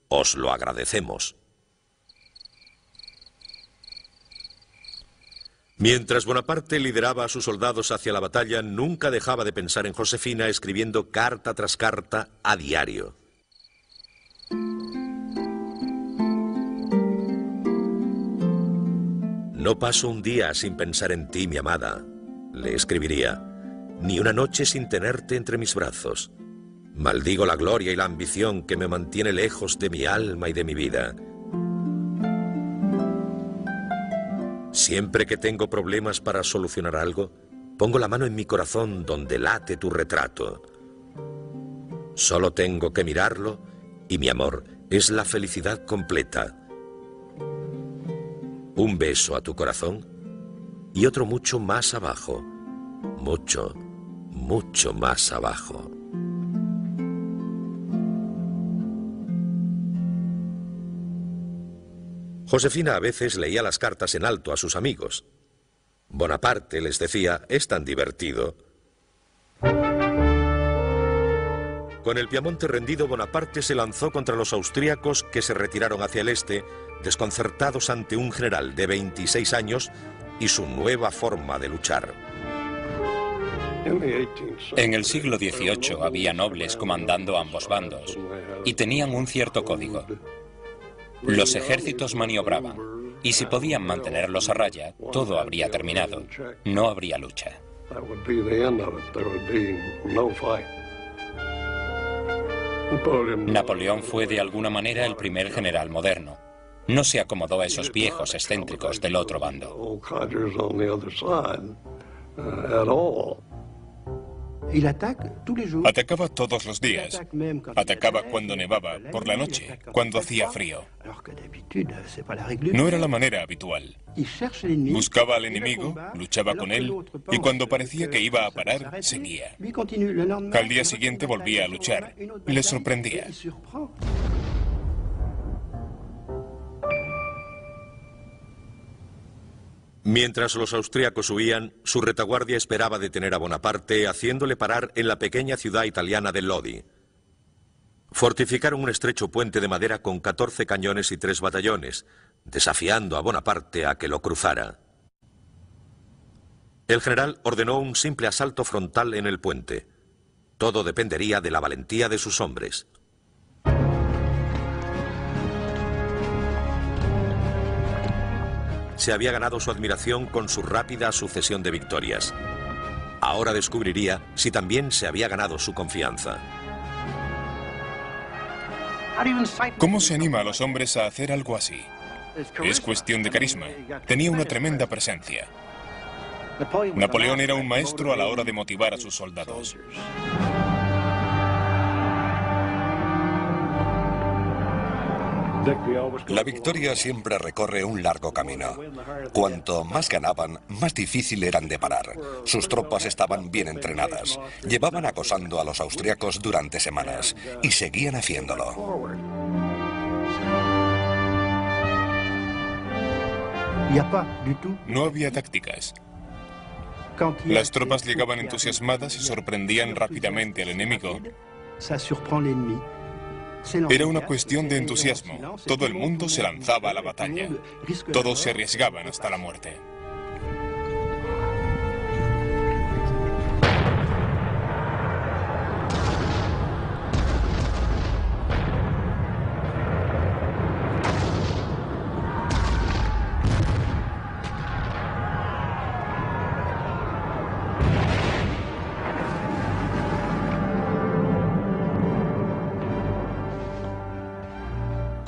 «os lo agradecemos». Mientras Bonaparte lideraba a sus soldados hacia la batalla, nunca dejaba de pensar en Josefina, escribiendo carta tras carta a diario. «No paso un día sin pensar en ti, mi amada», le escribiría, «ni una noche sin tenerte entre mis brazos. Maldigo la gloria y la ambición que me mantiene lejos de mi alma y de mi vida. Siempre que tengo problemas para solucionar algo, pongo la mano en mi corazón donde late tu retrato. Solo tengo que mirarlo y mi amor es la felicidad completa. Un beso a tu corazón y otro mucho más abajo, mucho, mucho más abajo». Josefina a veces leía las cartas en alto a sus amigos. Bonaparte les decía, «es tan divertido». Con el Piamonte rendido, Bonaparte se lanzó contra los austríacos, que se retiraron hacia el este, desconcertados ante un general de 26 años y su nueva forma de luchar. En el siglo XVIII había nobles comandando ambos bandos y tenían un cierto código. Los ejércitos maniobraban, y si podían mantenerlos a raya, todo habría terminado. No habría lucha. Napoleón fue de alguna manera el primer general moderno. No se acomodó a esos viejos excéntricos del otro bando. Atacaba todos los días. Atacaba cuando nevaba, por la noche, cuando hacía frío. No era la manera habitual. Buscaba al enemigo, luchaba con él, y cuando parecía que iba a parar, seguía. Al día siguiente volvía a luchar, y le sorprendía. Mientras los austríacos huían, su retaguardia esperaba detener a Bonaparte, haciéndole parar en la pequeña ciudad italiana de Lodi. Fortificaron un estrecho puente de madera con 14 cañones y 3 batallones, desafiando a Bonaparte a que lo cruzara. El general ordenó un simple asalto frontal en el puente. Todo dependería de la valentía de sus hombres. Se había ganado su admiración con su rápida sucesión de victorias. Ahora descubriría si también se había ganado su confianza. ¿Cómo se anima a los hombres a hacer algo así? Es cuestión de carisma. Tenía una tremenda presencia. Napoleón era un maestro a la hora de motivar a sus soldados. La victoria siempre recorre un largo camino. Cuanto más ganaban, más difícil eran de parar. Sus tropas estaban bien entrenadas. Llevaban acosando a los austriacos durante semanas y seguían haciéndolo. No había tácticas. Las tropas llegaban entusiasmadas y sorprendían rápidamente al enemigo. Era una cuestión de entusiasmo. Todo el mundo se lanzaba a la batalla. Todos se arriesgaban hasta la muerte.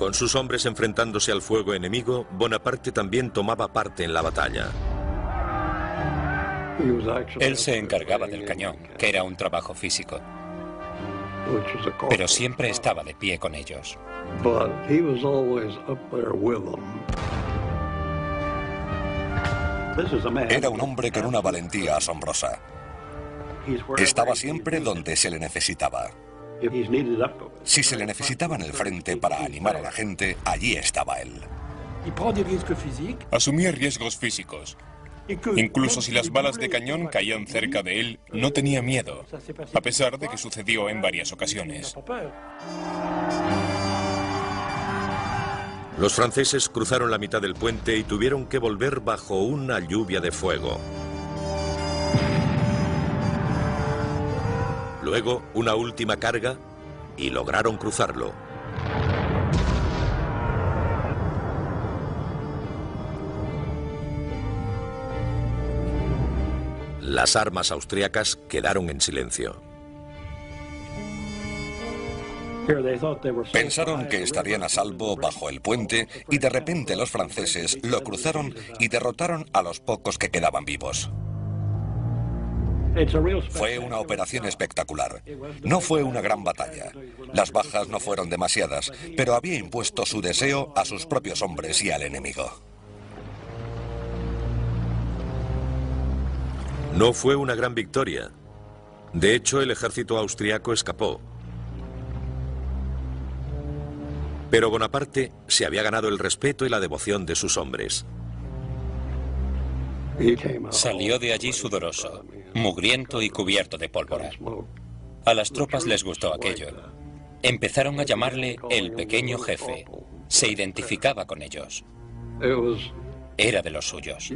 Con sus hombres enfrentándose al fuego enemigo, Bonaparte también tomaba parte en la batalla. Él se encargaba del cañón, que era un trabajo físico, pero siempre estaba de pie con ellos. Era un hombre con una valentía asombrosa. Estaba siempre donde se le necesitaba. Si se le necesitaba en el frente para animar a la gente, allí estaba él. Asumía riesgos físicos. Incluso si las balas de cañón caían cerca de él, no tenía miedo, a pesar de que sucedió en varias ocasiones. Los franceses cruzaron la mitad del puente y tuvieron que volver bajo una lluvia de fuego. Luego, una última carga y lograron cruzarlo. Las armas austriacas quedaron en silencio. Pensaron que estarían a salvo bajo el puente y de repente los franceses lo cruzaron y derrotaron a los pocos que quedaban vivos. Fue una operación espectacular. No fue una gran batalla. Las bajas no fueron demasiadas, pero había impuesto su deseo a sus propios hombres y al enemigo. No fue una gran victoria. De hecho, el ejército austriaco escapó. Pero Bonaparte se había ganado el respeto y la devoción de sus hombres. Salió de allí sudoroso, mugriento y cubierto de pólvora. A las tropas les gustó aquello. Empezaron a llamarle el pequeño jefe. Se identificaba con ellos. Era de los suyos.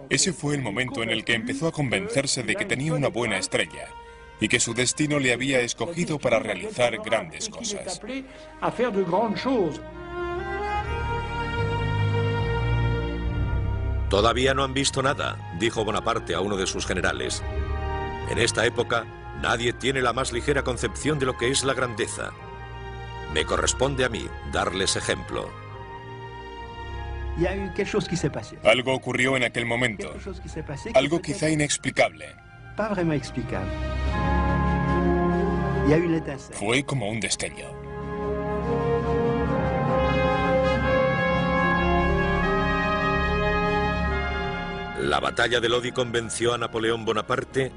Ese fue el momento en el que empezó a convencerse de que tenía una buena estrella y que su destino le había escogido para realizar grandes cosas. Todavía no han visto nada, dijo Bonaparte a uno de sus generales. En esta época, nadie tiene la más ligera concepción de lo que es la grandeza. Me corresponde a mí darles ejemplo. Algo ocurrió en aquel momento, algo quizá inexplicable. Fue como un destello. La batalla de Lodi convenció a Napoleón Bonaparte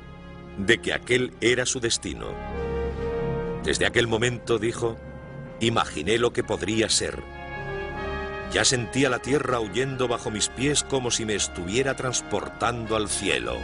de que aquel era su destino. Desde aquel momento, dijo, imaginé lo que podría ser. Ya sentía la tierra huyendo bajo mis pies como si me estuviera transportando al cielo.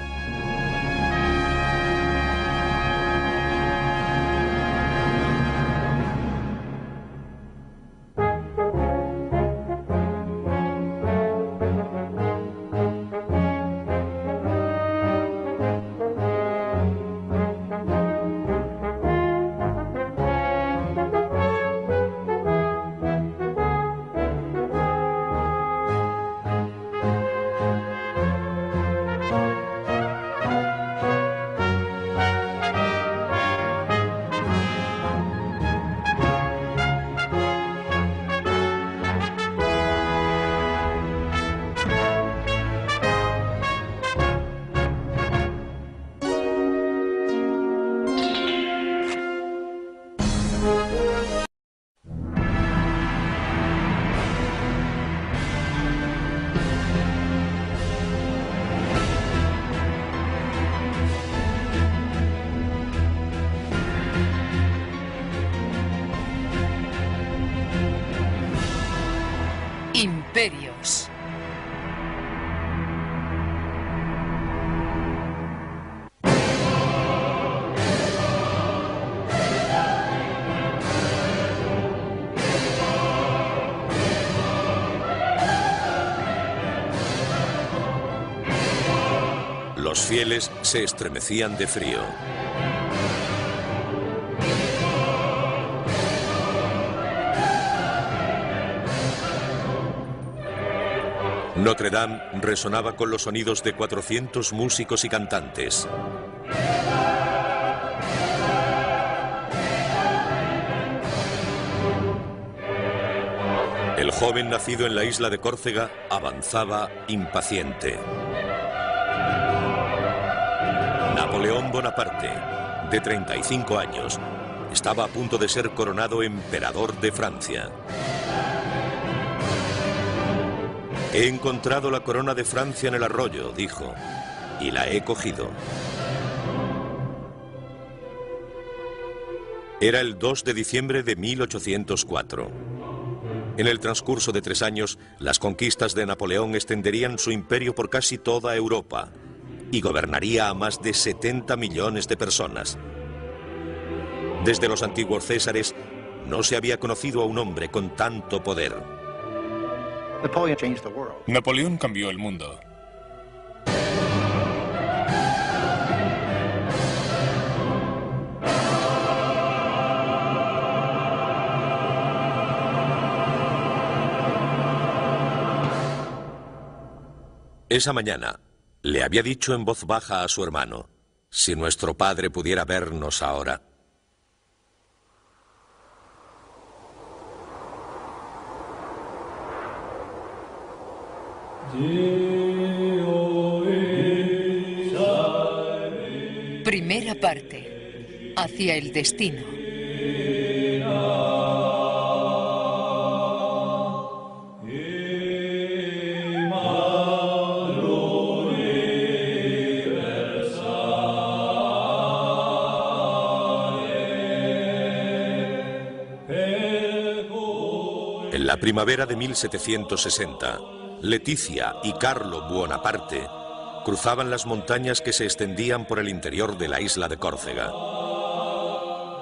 Imperios. Los fieles se estremecían de frío. Notre Dame resonaba con los sonidos de 400 músicos y cantantes. El joven nacido en la isla de Córcega avanzaba impaciente. Napoleón Bonaparte, de 35 años, estaba a punto de ser coronado emperador de Francia. He encontrado la corona de Francia en el arroyo, dijo, y la he cogido. Era el 2 de diciembre de 1804. En el transcurso de 3 años, las conquistas de Napoleón extenderían su imperio por casi toda Europa y gobernaría a más de 70 millones de personas. Desde los antiguos Césares, no se había conocido a un hombre con tanto poder. Napoleón cambió el mundo. Esa mañana, le había dicho en voz baja a su hermano, si nuestro padre pudiera vernos ahora. Primera parte. Hacia el destino. En la primavera de 1760, Leticia y Carlo Buonaparte cruzaban las montañas que se extendían por el interior de la isla de Córcega.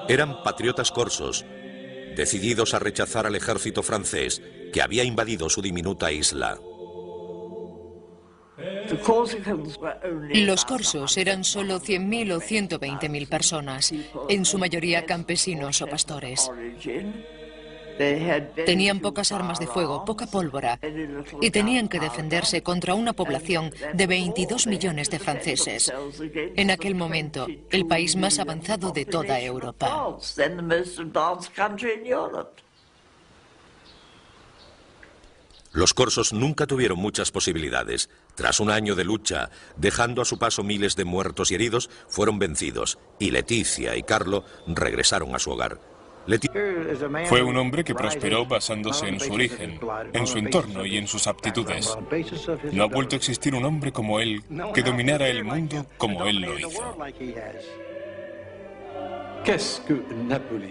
Eran patriotas corsos, decididos a rechazar al ejército francés que había invadido su diminuta isla. Los corsos eran solo 100.000 o 120.000 personas, en su mayoría campesinos o pastores. Tenían pocas armas de fuego, poca pólvora, y tenían que defenderse contra una población de 22 millones de franceses. En aquel momento, el país más avanzado de toda Europa. Los corsos nunca tuvieron muchas posibilidades. Tras un año de lucha, dejando a su paso miles de muertos y heridos, fueron vencidos, y Leticia y Carlo regresaron a su hogar. Fue un hombre que prosperó basándose en su origen, en su entorno y en sus aptitudes. No ha vuelto a existir un hombre como él que dominara el mundo como él lo hizo.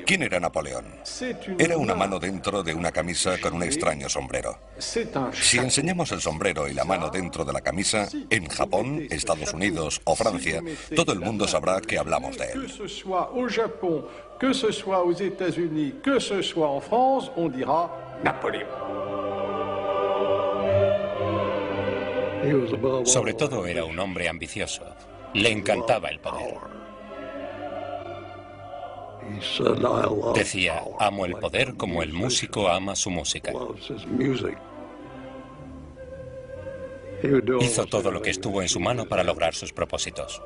¿Quién era Napoleón? Era una mano dentro de una camisa con un extraño sombrero. Si enseñamos el sombrero y la mano dentro de la camisa, en Japón, Estados Unidos o Francia, todo el mundo sabrá que hablamos de él. Que ce soit aux États-Unis, que ce soit en France, on dira Napoléon. Sobre todo era un hombre ambicioso. Le encantaba el poder. Decía, amo el poder como el músico ama su música. Hizo todo lo que estuvo en su mano para lograr sus propósitos.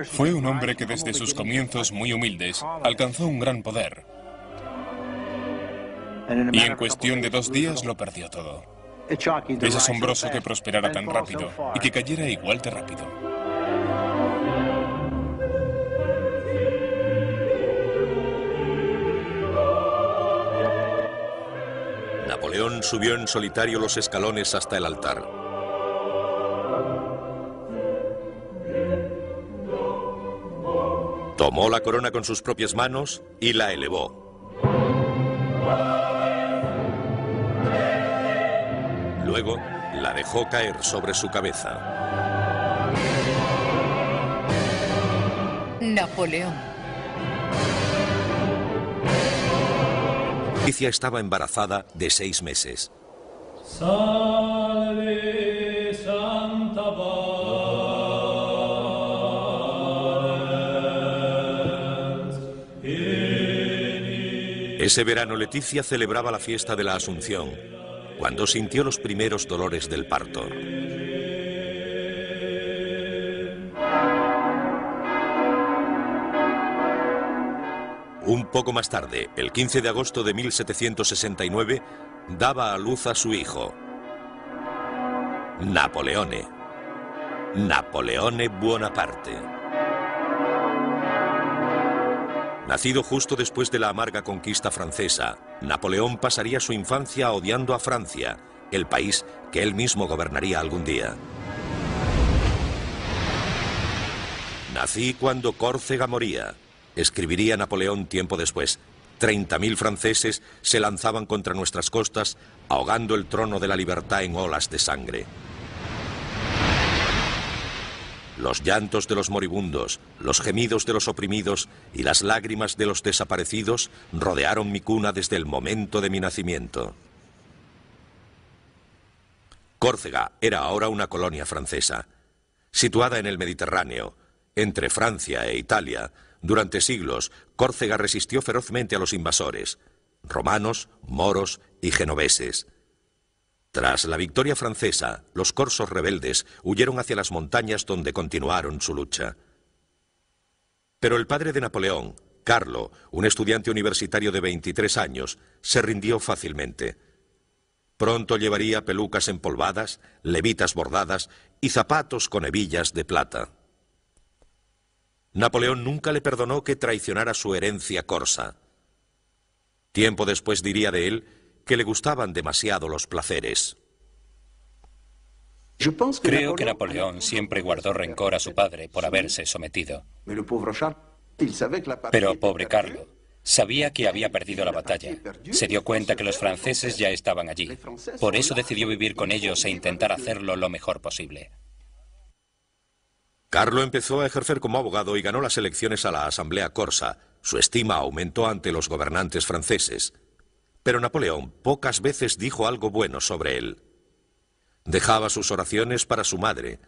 Fue un hombre que desde sus comienzos muy humildes alcanzó un gran poder. Y en cuestión de 2 días lo perdió todo. Es asombroso que prosperara tan rápido y que cayera igual de rápido. Napoleón subió en solitario los escalones hasta el altar. Tomó la corona con sus propias manos y la elevó. Luego la dejó caer sobre su cabeza. Napoleón. Leticia estaba embarazada de 6 meses. Salve Santa Vars. Ese verano Leticia celebraba la fiesta de la Asunción, cuando sintió los primeros dolores del parto. Un poco más tarde, el 15 de agosto de 1769, daba a luz a su hijo, Napoleone. Napoleone Bonaparte. Nacido justo después de la amarga conquista francesa, Napoleón pasaría su infancia odiando a Francia, el país que él mismo gobernaría algún día. Nací cuando Córcega moría, escribiría Napoleón tiempo después. 30.000 franceses se lanzaban contra nuestras costas, ahogando el trono de la libertad en olas de sangre. Los llantos de los moribundos, los gemidos de los oprimidos y las lágrimas de los desaparecidos rodearon mi cuna desde el momento de mi nacimiento. Córcega era ahora una colonia francesa. Situada en el Mediterráneo, entre Francia e Italia, durante siglos, Córcega resistió ferozmente a los invasores, romanos, moros y genoveses. Tras la victoria francesa, los corsos rebeldes huyeron hacia las montañas donde continuaron su lucha. Pero el padre de Napoleón, Carlo, un estudiante universitario de 23 años, se rindió fácilmente. Pronto llevaría pelucas empolvadas, levitas bordadas y zapatos con hebillas de plata. Napoleón nunca le perdonó que traicionara su herencia corsa. Tiempo después diría de él que le gustaban demasiado los placeres. Creo que Napoleón siempre guardó rencor a su padre por haberse sometido. Pero pobre Carlo, sabía que había perdido la batalla. Se dio cuenta que los franceses ya estaban allí. Por eso decidió vivir con ellos e intentar hacerlo lo mejor posible. Carlo empezó a ejercer como abogado y ganó las elecciones a la Asamblea Corsa. Su estima aumentó ante los gobernantes franceses. Pero Napoleón pocas veces dijo algo bueno sobre él. Dejaba sus oraciones para su madre,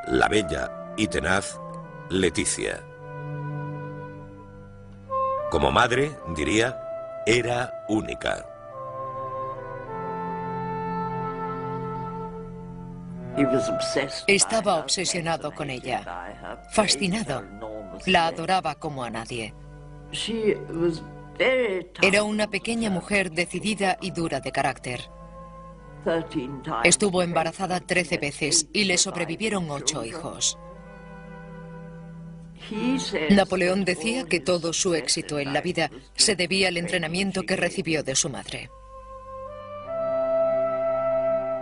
la bella y tenaz Leticia. Como madre, diría, era única. Estaba obsesionado con ella, fascinado. La adoraba como a nadie. Era una pequeña mujer decidida y dura de carácter. Estuvo embarazada 13 veces y le sobrevivieron 8 hijos. Napoleón decía que todo su éxito en la vida se debía al entrenamiento que recibió de su madre.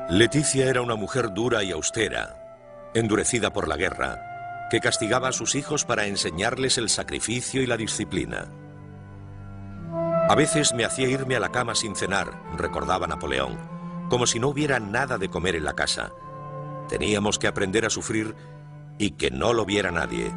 Leticia era una mujer dura y austera, endurecida por la guerra, que castigaba a sus hijos para enseñarles el sacrificio y la disciplina. A veces me hacía irme a la cama sin cenar, recordaba Napoleón, como si no hubiera nada de comer en la casa. Teníamos que aprender a sufrir y que no lo viera nadie.